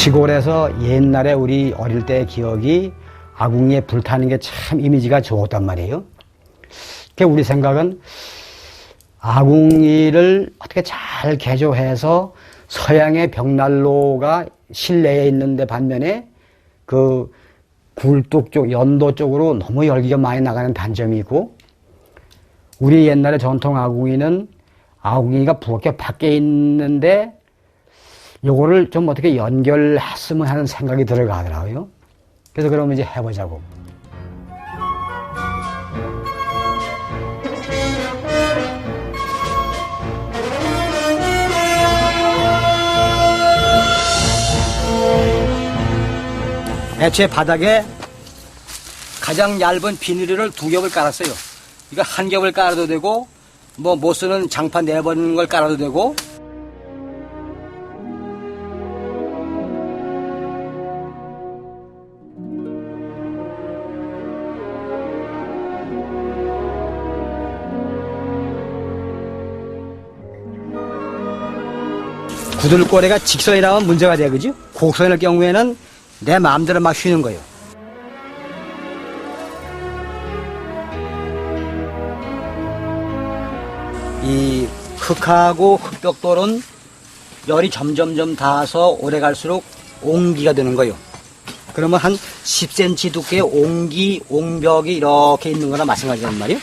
시골에서 옛날에 우리 어릴 때의 기억이 아궁이에 불타는 게 참 이미지가 좋았단 말이에요. 우리 생각은 아궁이를 어떻게 잘 개조해서 서양의 벽난로가 실내에 있는데 반면에 그 굴뚝 쪽, 연도 쪽으로 너무 열기가 많이 나가는 단점이 있고, 우리 옛날의 전통 아궁이는 아궁이가 부엌에 밖에 있는데 요거를 좀 어떻게 연결했으면 하는 생각이 들어가더라고요. 그래서 그러면 이제 해보자고. 애초에 바닥에 가장 얇은 비닐을 2겹을 깔았어요. 이거 1겹을 깔아도 되고, 뭐 못 쓰는 장판 4번 걸 깔아도 되고. 구들꼬리가 직선이 나오면 문제가 돼, 그죠? 곡선일 경우에는 내 마음대로 막 쉬는 거예요. 이 흙하고 흙벽돌은 열이 점점점 닿아서 오래 갈수록 옹기가 되는 거예요. 그러면 한 10cm 두께의 옹벽이 이렇게 있는 거나 마찬가지란 말이에요.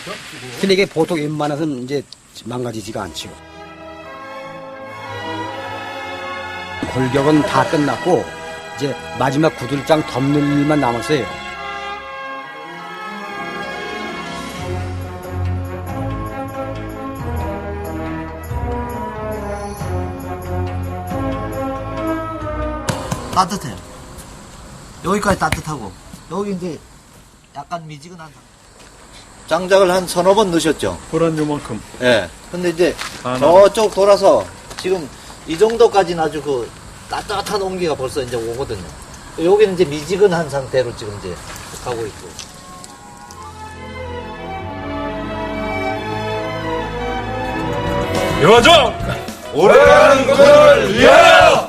근데 이게 보통 웬만해서는 이제 망가지지가 않죠. 골격은 다 끝났고, 이제 마지막 구들장 덮는 일만 남았어요. 따뜻해요. 여기까지 따뜻하고, 여기 이제 약간 미지근한 장작을 한 1~2번 넣으셨죠? 불안 요만큼. 예. 근데 이제 저쪽 돌아서 지금 이 정도까지는 아주 그 따뜻한 온기가 벌써 이제 오거든요. 여기는 이제 미지근한 상태로 지금 이제 가고 있고. 여정! 오래가는 꿈을 위하여!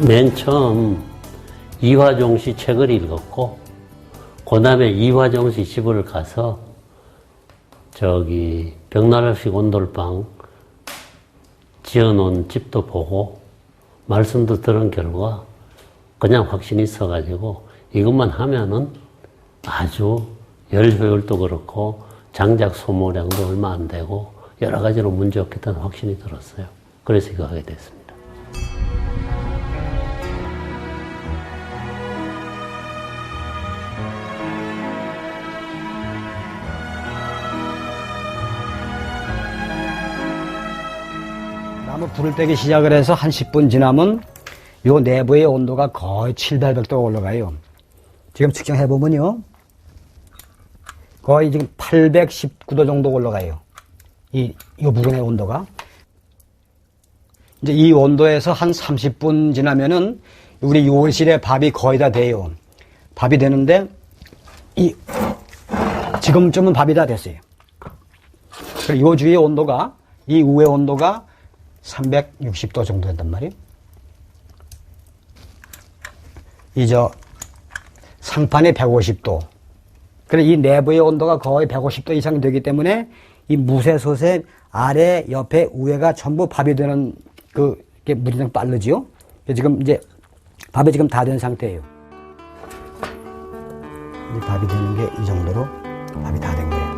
맨 처음 이화종 씨 책을 읽었고, 그 다음에 이화종 씨 집을 가서 벽난로식 온돌방 지어놓은 집도 보고 말씀도 들은 결과 그냥 확신이 있어가지고 이것만 하면은 아주 열 효율도 그렇고 장작 소모량도 얼마 안 되고 여러 가지로 문제 없겠다는 확신이 들었어요. 그래서 이거 하게 됐습니다. 나무 불을 떼기 시작을 해서 한 10분 지나면 요 내부의 온도가 거의 700도 올라가요. 지금 측정해보면요. 거의 지금 819도 정도 올라가요. 이 부분의 온도가. 이제 이 온도에서 한 30분 지나면은 우리 요리실에 밥이 거의 다 돼요. 밥이 되는데, 지금쯤은 밥이 다 됐어요. 그리고 요 주위의 온도가, 이 위의 온도가 360도 정도 된단 말이에요. 상판이 150도. 그래, 이 내부의 온도가 거의 150도 이상 되기 때문에 이 무쇠솥의 아래, 옆에, 위에가 전부 밥이 되는 게 무진장 빠르지요. 지금 이제 밥이 지금 다 된 상태예요. 이 밥이 되는 게 이 정도로 밥이 다 된 거예요.